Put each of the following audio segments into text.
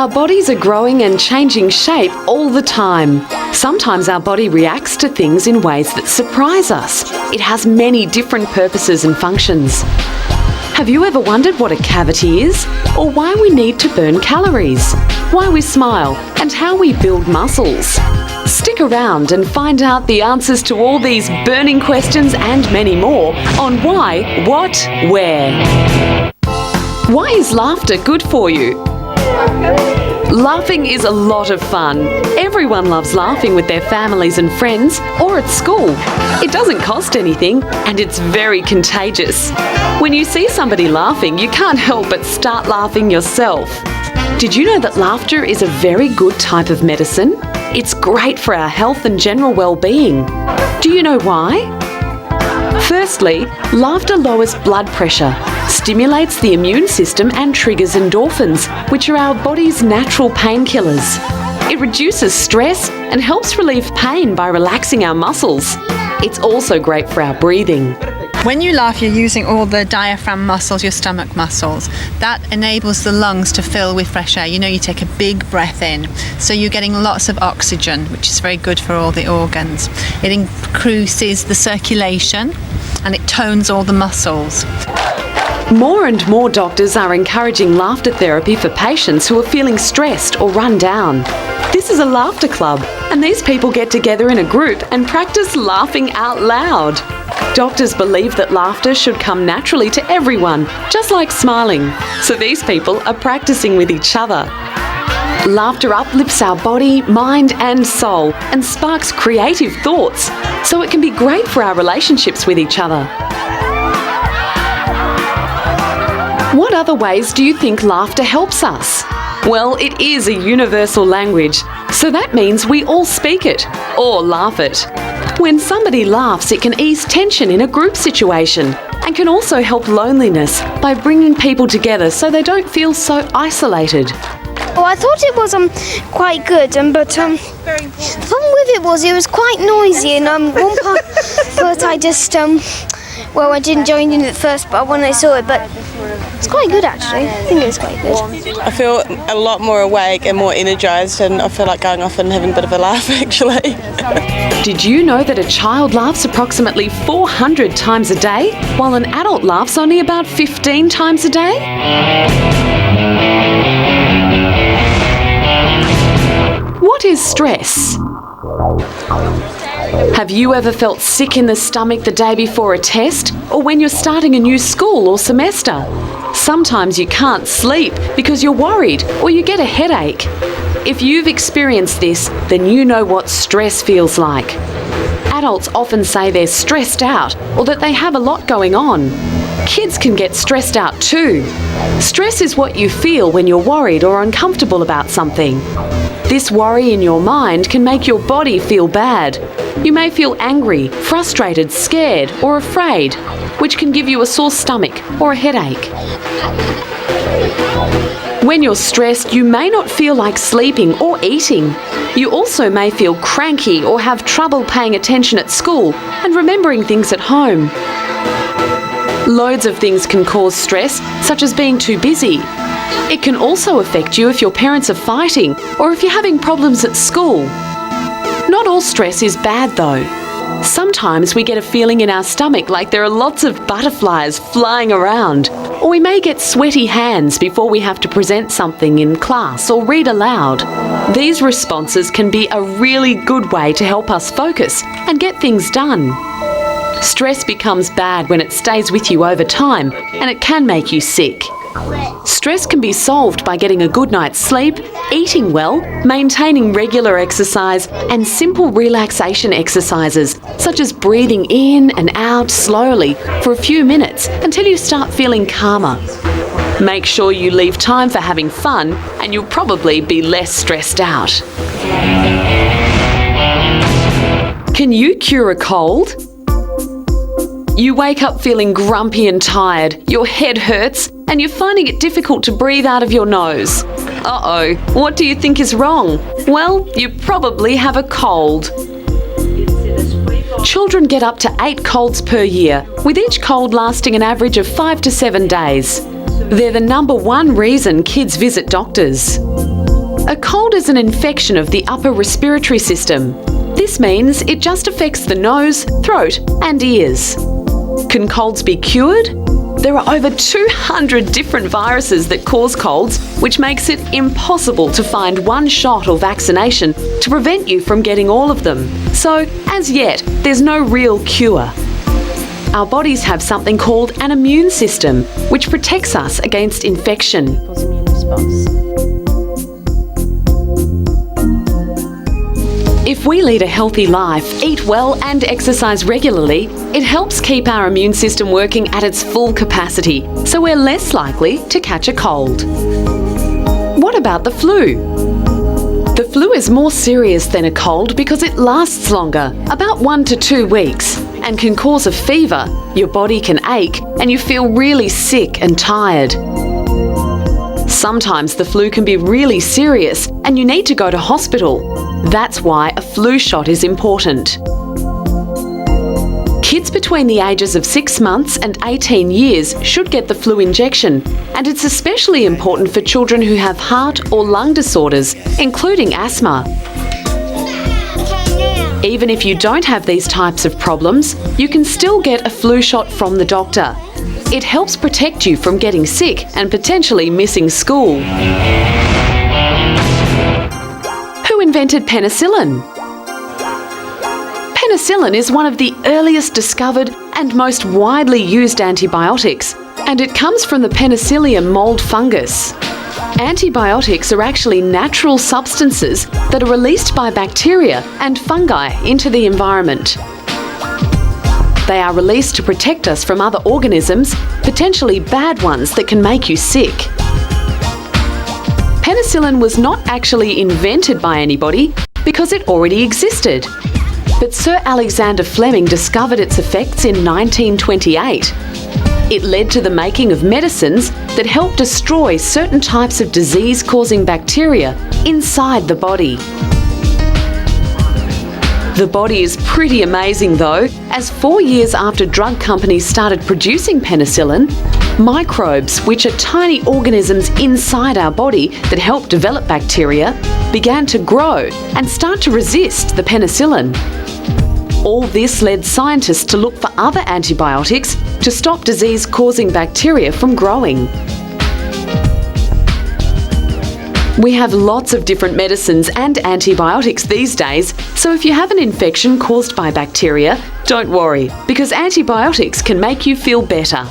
Our bodies are growing and changing shape all the time. Sometimes our body reacts to things in ways that surprise us. It has many different purposes and functions. Have you ever wondered what a cavity is, or why we need to burn calories, why we smile, and how we build muscles? Stick around and find out the answers to all these burning questions and many more on Why, What, Where. Why is laughter good for you? Laughing is a lot of fun. Everyone loves laughing with their families and friends or at school. It doesn't cost anything and it's very contagious. When you see somebody laughing, you can't help but start laughing yourself. Did you know that laughter is a very good type of medicine? It's great for our health and general well-being. Do you know why? Firstly, laughter lowers blood pressure, stimulates the immune system and triggers endorphins, which are our body's natural painkillers. It reduces stress and helps relieve pain by relaxing our muscles. It's also great for our breathing. When you laugh, you're using all the diaphragm muscles, your stomach muscles. That enables the lungs to fill with fresh air. You know, you take a big breath in, so you're getting lots of oxygen, which is very good for all the organs. It increases the circulation and it tones all the muscles. More and more doctors are encouraging laughter therapy for patients who are feeling stressed or run down. This is a laughter club, and these people get together in a group and practice laughing out loud. Doctors believe that laughter should come naturally to everyone, just like smiling. So these people are practicing with each other. Laughter uplifts our body, mind and soul and sparks creative thoughts, so it can be great for our relationships with each other. What other ways do you think laughter helps us? Well, it is a universal language, so that means we all speak it or laugh it. When somebody laughs, it can ease tension in a group situation and can also help loneliness by bringing people together so they don't feel so isolated. Oh, I thought it was quite good, but the problem with it was quite noisy, and one part, but I just I didn't join in at first, but when I saw it, but it's quite good actually. I think it's quite good. I feel a lot more awake and more energised, and I feel like going off and having a bit of a laugh actually. Did you know that a child laughs approximately 400 times a day, while an adult laughs only about 15 times a day? What is stress? Have you ever felt sick in the stomach the day before a test, or when you're starting a new school or semester? Sometimes you can't sleep because you're worried or you get a headache. If you've experienced this, then you know what stress feels like. Adults often say they're stressed out or that they have a lot going on. Kids can get stressed out too. Stress is what you feel when you're worried or uncomfortable about something. This worry in your mind can make your body feel bad. You may feel angry, frustrated, scared, or afraid, which can give you a sore stomach or a headache. When you're stressed, you may not feel like sleeping or eating. You also may feel cranky or have trouble paying attention at school and remembering things at home. Loads of things can cause stress, such as being too busy. It can also affect you if your parents are fighting or if you're having problems at school. Not all stress is bad though. Sometimes we get a feeling in our stomach like there are lots of butterflies flying around, or we may get sweaty hands before we have to present something in class or read aloud. These responses can be a really good way to help us focus and get things done. Stress becomes bad when it stays with you over time, and it can make you sick. Stress can be solved by getting a good night's sleep, eating well, maintaining regular exercise, and simple relaxation exercises, such as breathing in and out slowly for a few minutes until you start feeling calmer. Make sure you leave time for having fun, and you'll probably be less stressed out. Can you cure a cold? You wake up feeling grumpy and tired, your head hurts, and you're finding it difficult to breathe out of your nose. Uh-oh, what do you think is wrong? Well, you probably have a cold. Children get up to 8 colds per year, with each cold lasting an average of 5 to 7 days. They're the number one reason kids visit doctors. A cold is an infection of the upper respiratory system. This means it just affects the nose, throat, and ears. Can colds be cured? There are over 200 different viruses that cause colds, which makes it impossible to find one shot or vaccination to prevent you from getting all of them. So, as yet, there's no real cure. Our bodies have something called an immune system, which protects us against infection. If we lead a healthy life, eat well and exercise regularly, it helps keep our immune system working at its full capacity, so we're less likely to catch a cold. What about the flu? The flu is more serious than a cold because it lasts longer, about 1 to 2 weeks, and can cause a fever, your body can ache, and you feel really sick and tired. Sometimes the flu can be really serious and you need to go to hospital. That's why a flu shot is important. Kids between the ages of 6 months and 18 years should get the flu injection, and it's especially important for children who have heart or lung disorders, including asthma. Even if you don't have these types of problems, you can still get a flu shot from the doctor. It helps protect you from getting sick and potentially missing school. Who invented penicillin? Penicillin is one of the earliest discovered and most widely used antibiotics, and it comes from the Penicillium mold fungus. Antibiotics are actually natural substances that are released by bacteria and fungi into the environment. They are released to protect us from other organisms, potentially bad ones that can make you sick. Penicillin was not actually invented by anybody because it already existed. But Sir Alexander Fleming discovered its effects in 1928. It led to the making of medicines that help destroy certain types of disease-causing bacteria inside the body. The body is pretty amazing though, as 4 years after drug companies started producing penicillin, microbes, which are tiny organisms inside our body that help develop bacteria, began to grow and start to resist the penicillin. All this led scientists to look for other antibiotics to stop disease-causing bacteria from growing. We have lots of different medicines and antibiotics these days, so if you have an infection caused by bacteria, don't worry, because antibiotics can make you feel better.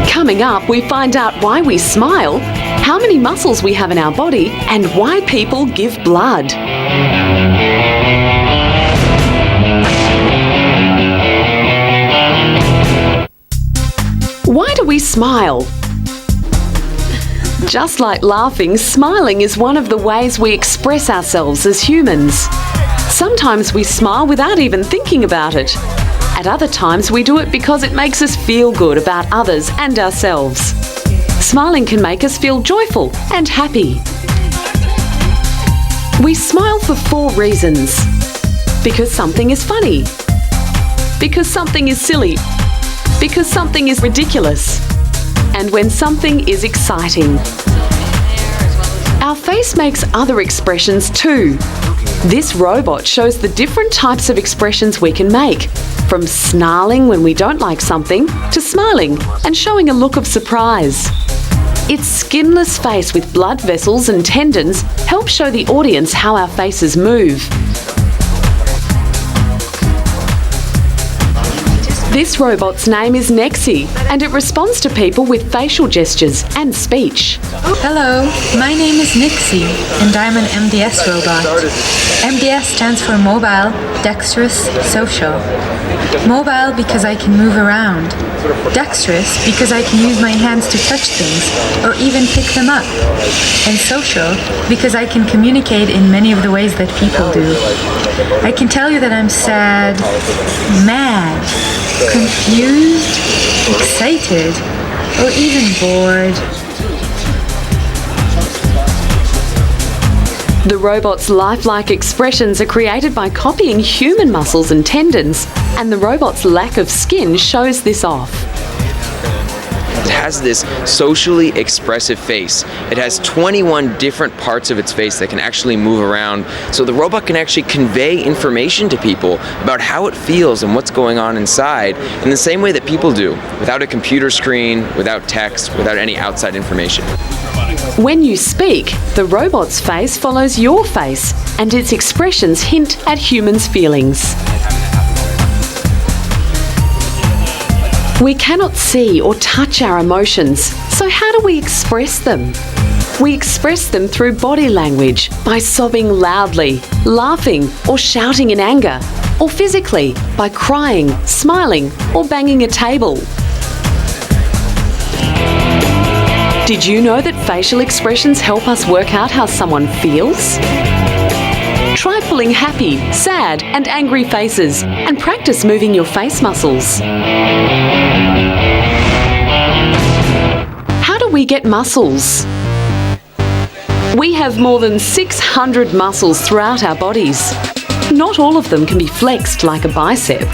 Coming up, we find out why we smile, how many muscles we have in our body, and why people give blood. Why do we smile? Just like laughing, smiling is one of the ways we express ourselves as humans. Sometimes we smile without even thinking about it. At other times, we do it because it makes us feel good about others and ourselves. Smiling can make us feel joyful and happy. We smile for 4 reasons. Because something is funny. Because something is silly. Because something is ridiculous. And when something is exciting. Our face makes other expressions too. This robot shows the different types of expressions we can make, from snarling when we don't like something to smiling and showing a look of surprise. Its skinless face with blood vessels and tendons helps show the audience how our faces move. This robot's name is Nexi, and it responds to people with facial gestures and speech. Hello, my name is Nixie, and I'm an MDS robot. MDS stands for Mobile, Dexterous, Social. Mobile because I can move around. Dexterous because I can use my hands to touch things, or even pick them up. And social because I can communicate in many of the ways that people do. I can tell you that I'm sad, mad, confused, excited, or even bored. The robot's lifelike expressions are created by copying human muscles and tendons, and the robot's lack of skin shows this off. It has this socially expressive face. It has 21 different parts of its face that can actually move around, so the robot can actually convey information to people about how it feels and what's going on inside in the same way that people do, without a computer screen, without text, without any outside information. When you speak, the robot's face follows your face, and its expressions hint at humans' feelings. We cannot see or touch our emotions, so how do we express them? We express them through body language, by sobbing loudly, laughing or shouting in anger, or physically, by crying, smiling or banging a table. Did you know that facial expressions help us work out how someone feels? Try pulling happy, sad and angry faces and practice moving your face muscles. How do we get muscles? We have more than 600 muscles throughout our bodies. Not all of them can be flexed like a bicep.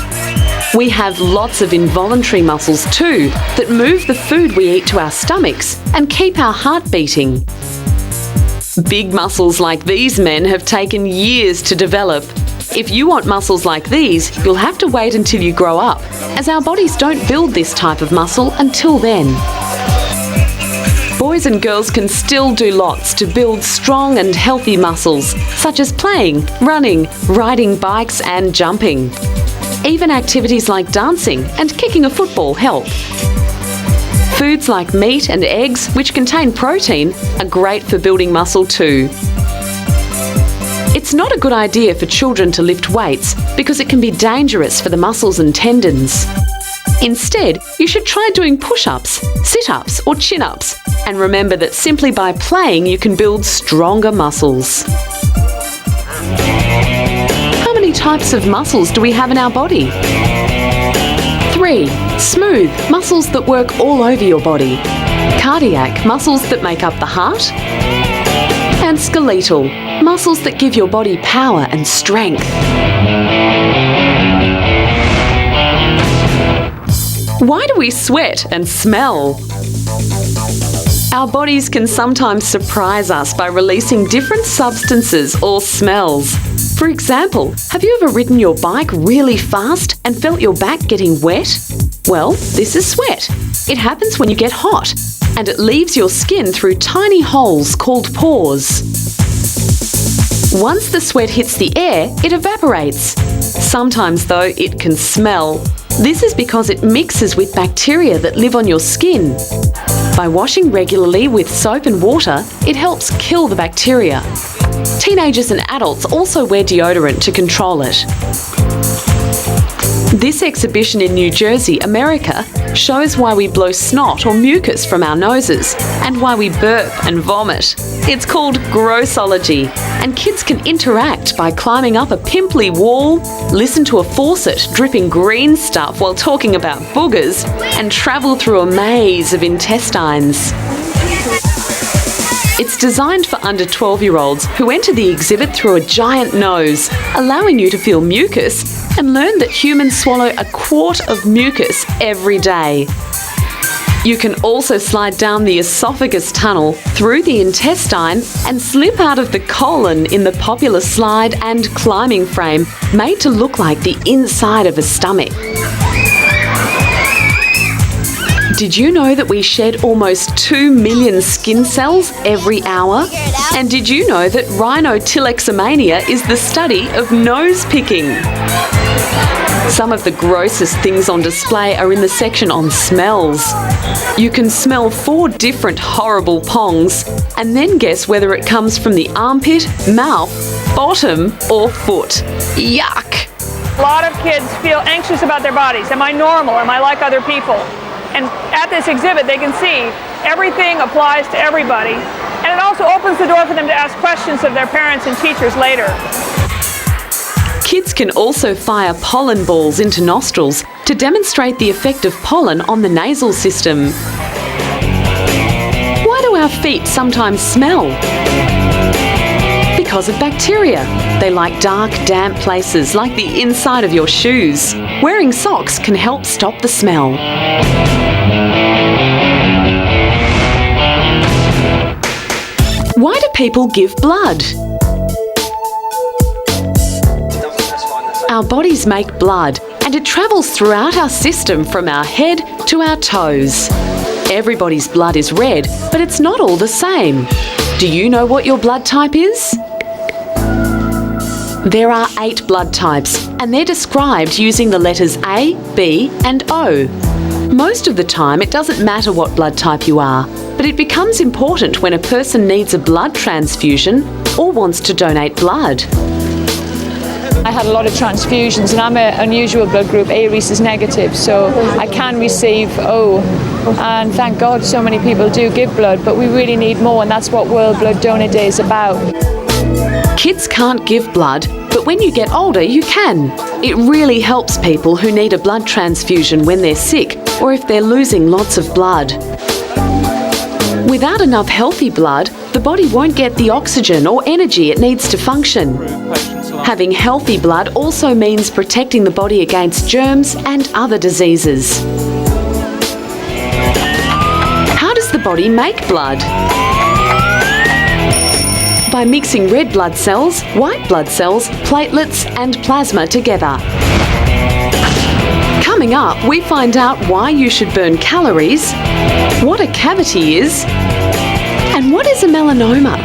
We have lots of involuntary muscles too that move the food we eat to our stomachs and keep our heart beating. Big muscles like these men have taken years to develop. If you want muscles like these, you'll have to wait until you grow up, as our bodies don't build this type of muscle until then. Boys and girls can still do lots to build strong and healthy muscles, such as playing, running, riding bikes and jumping. Even activities like dancing and kicking a football help. Foods like meat and eggs, which contain protein, are great for building muscle too. It's not a good idea for children to lift weights because it can be dangerous for the muscles and tendons. Instead, you should try doing push-ups, sit-ups or chin-ups, and remember that simply by playing you can build stronger muscles. How many types of muscles do we have in our body? 3. Smooth, muscles that work all over your body. Cardiac, muscles that make up the heart. And skeletal, muscles that give your body power and strength. Why do we sweat and smell? Our bodies can sometimes surprise us by releasing different substances or smells. For example, have you ever ridden your bike really fast and felt your back getting wet? Well, this is sweat. It happens when you get hot, and it leaves your skin through tiny holes called pores. Once the sweat hits the air, it evaporates. Sometimes, though, it can smell. This is because it mixes with bacteria that live on your skin. By washing regularly with soap and water, it helps kill the bacteria. Teenagers and adults also wear deodorant to control it. This exhibition in New Jersey, America, shows why we blow snot or mucus from our noses and why we burp and vomit. It's called grossology, and kids can interact by climbing up a pimply wall, listen to a faucet dripping green stuff while talking about boogers, and travel through a maze of intestines. It's designed for under 12-year-olds who enter the exhibit through a giant nose, allowing you to feel mucus and learn that humans swallow a quart of mucus every day. You can also slide down the esophagus tunnel through the intestine and slip out of the colon in the popular slide and climbing frame made to look like the inside of a stomach. Did you know that we shed almost 2 million skin cells every hour? And did you know that rhinotilexomania is the study of nose picking? Some of the grossest things on display are in the section on smells. You can smell 4 different horrible pongs and then guess whether it comes from the armpit, mouth, bottom or foot. Yuck! A lot of kids feel anxious about their bodies. Am I normal? Am I like other people? And at this exhibit, they can see everything applies to everybody. And it also opens the door for them to ask questions of their parents and teachers later. Kids can also fire pollen balls into nostrils to demonstrate the effect of pollen on the nasal system. Why do our feet sometimes smell? Because of bacteria. They like dark, damp places like the inside of your shoes. Wearing socks can help stop the smell. Why do people give blood? Our bodies make blood, and it travels throughout our system from our head to our toes. Everybody's blood is red, but it's not all the same. Do you know what your blood type is? There are 8 blood types, and they're described using the letters A, B, and O. Most of the time, it doesn't matter what blood type you are, but it becomes important when a person needs a blood transfusion or wants to donate blood. I had a lot of transfusions, and I'm an unusual blood group. A rhesus negative, so I can receive O. And thank God so many people do give blood, but we really need more, and that's what World Blood Donor Day is about. Kids can't give blood, but when you get older, you can. It really helps people who need a blood transfusion when they're sick or if they're losing lots of blood. Without enough healthy blood, the body won't get the oxygen or energy it needs to function. Having healthy blood also means protecting the body against germs and other diseases. How does the body make blood? By mixing red blood cells, white blood cells, platelets and plasma together. Coming up, we find out why you should burn calories, what a cavity is, and what is a melanoma.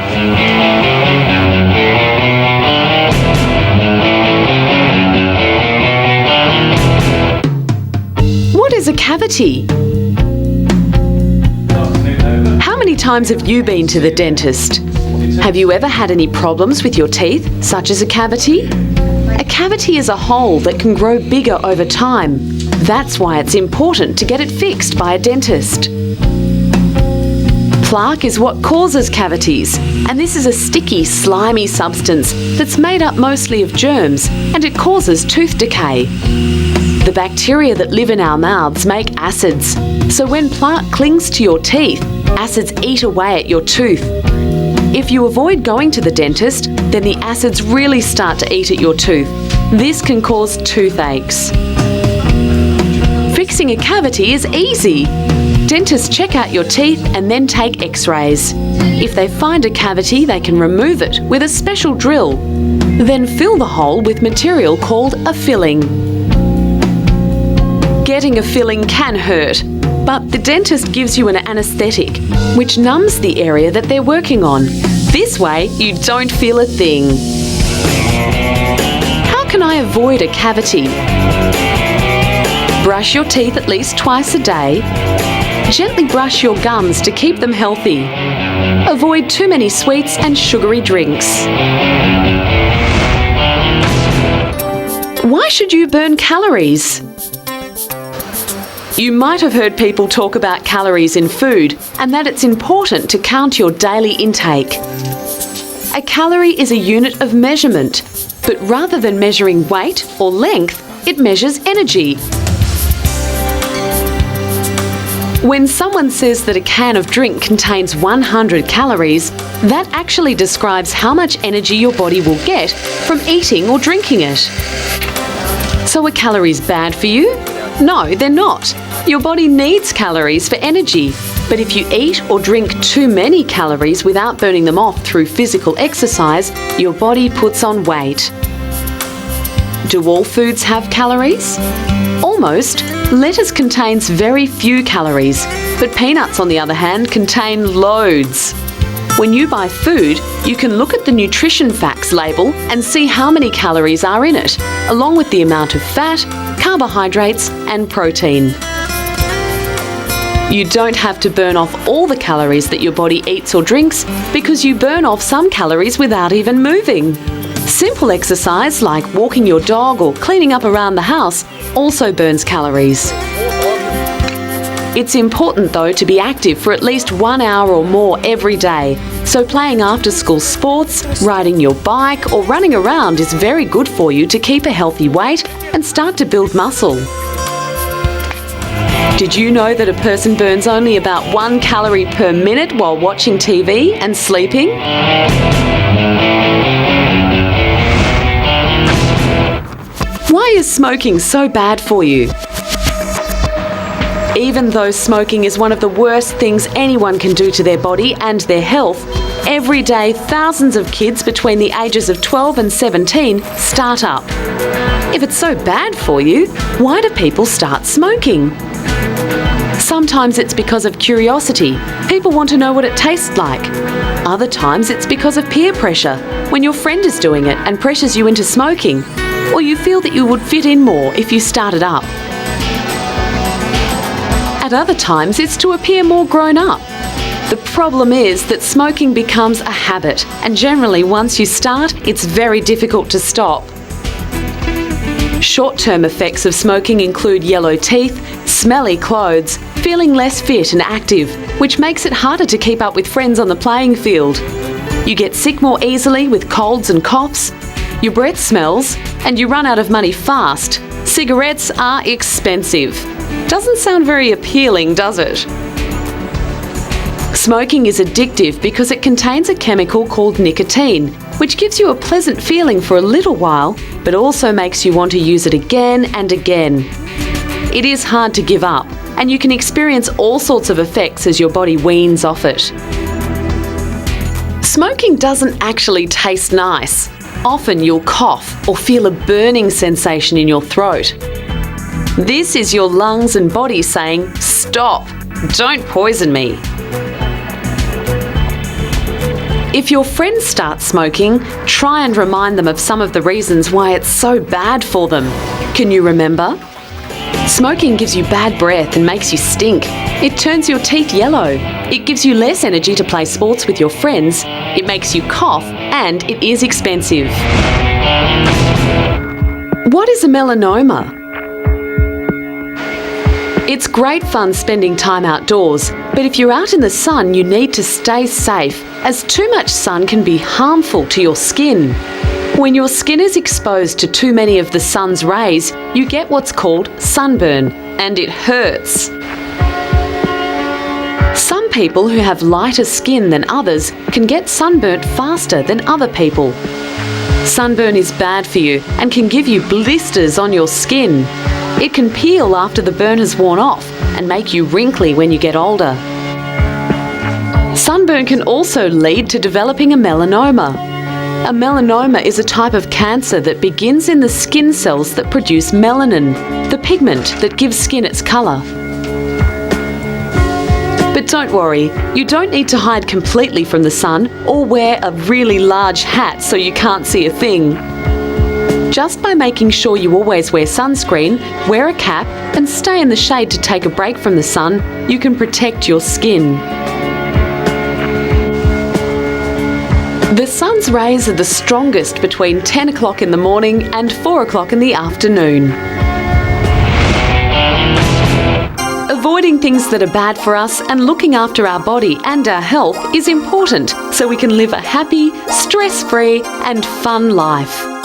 What is a cavity? How many times have you been to the dentist? Have you ever had any problems with your teeth, such as a cavity? A cavity is a hole that can grow bigger over time. That's why it's important to get it fixed by a dentist. Plaque is what causes cavities, and this is a sticky, slimy substance that's made up mostly of germs, and it causes tooth decay. The bacteria that live in our mouths make acids, so when plaque clings to your teeth, acids eat away at your tooth. If you avoid going to the dentist, then the acids really start to eat at your tooth. This can cause toothaches. Fixing a cavity is easy. Dentists check out your teeth and then take x-rays. If they find a cavity, they can remove it with a special drill, then fill the hole with material called a filling. Getting a filling can hurt, but the dentist gives you an anaesthetic, which numbs the area that they're working on. This way, you don't feel a thing. How can I avoid a cavity? Brush your teeth at least twice a day. Gently brush your gums to keep them healthy. Avoid too many sweets and sugary drinks. Why should you burn calories? You might have heard people talk about calories in food and that it's important to count your daily intake. A calorie is a unit of measurement, but rather than measuring weight or length, it measures energy. When someone says that a can of drink contains 100 calories, that actually describes how much energy your body will get from eating or drinking it. So are calories bad for you? No, they're not. Your body needs calories for energy, but if you eat or drink too many calories without burning them off through physical exercise, your body puts on weight. Do all foods have calories? Almost. Lettuce contains very few calories, but peanuts, on the other hand, contain loads. When you buy food, you can look at the nutrition facts label and see how many calories are in it, along with the amount of fat, carbohydrates and protein. You don't have to burn off all the calories that your body eats or drinks because you burn off some calories without even moving. Simple exercise like walking your dog or cleaning up around the house also burns calories. It's important though to be active for at least 1 hour or more every day. So playing after-school sports, riding your bike or running around is very good for you to keep a healthy weight and start to build muscle. Did you know that a person burns only about 1 calorie per minute while watching TV and sleeping? Why is smoking so bad for you? Even though smoking is one of the worst things anyone can do to their body and their health, Every day, thousands of kids between the ages of 12 and 17 start up. If it's so bad for you, why do people start smoking? Sometimes it's because of curiosity. People want to know what it tastes like. Other times it's because of peer pressure, when your friend is doing it and pressures you into smoking, or you feel that you would fit in more if you started up. At other times it's to appear more grown up. The problem is that smoking becomes a habit, and generally once you start, it's very difficult to stop. Short-term effects of smoking include yellow teeth, smelly clothes, feeling less fit and active, which makes it harder to keep up with friends on the playing field. You get sick more easily with colds and coughs, your breath smells, and you run out of money fast. Cigarettes are expensive. Doesn't sound very appealing, does it? Smoking is addictive because it contains a chemical called nicotine, which gives you a pleasant feeling for a little while, but also makes you want to use it again and again. It is hard to give up, and you can experience all sorts of effects as your body weans off it. Smoking doesn't actually taste nice. Often you'll cough or feel a burning sensation in your throat. This is your lungs and body saying, "Stop, don't poison me." If your friends start smoking, try and remind them of some of the reasons why it's so bad for them. Can you remember? Smoking gives you bad breath and makes you stink. It turns your teeth yellow. It gives you less energy to play sports with your friends. It makes you cough, and it is expensive. What is a melanoma? It's great fun spending time outdoors, but if you're out in the sun, you need to stay safe, as too much sun can be harmful to your skin. When your skin is exposed to too many of the sun's rays, you get what's called sunburn, and it hurts. Some people who have lighter skin than others can get sunburnt faster than other people. Sunburn is bad for you and can give you blisters on your skin. It can peel after the burn has worn off and make you wrinkly when you get older. Sunburn can also lead to developing a melanoma. A melanoma is a type of cancer that begins in the skin cells that produce melanin, the pigment that gives skin its colour. But don't worry, you don't need to hide completely from the sun or wear a really large hat so you can't see a thing. Just by making sure you always wear sunscreen, wear a cap, and stay in the shade to take a break from the sun, you can protect your skin. The sun's rays are the strongest between 10 o'clock in the morning and 4 o'clock in the afternoon. Avoiding things that are bad for us and looking after our body and our health is important so we can live a happy, stress-free and fun life.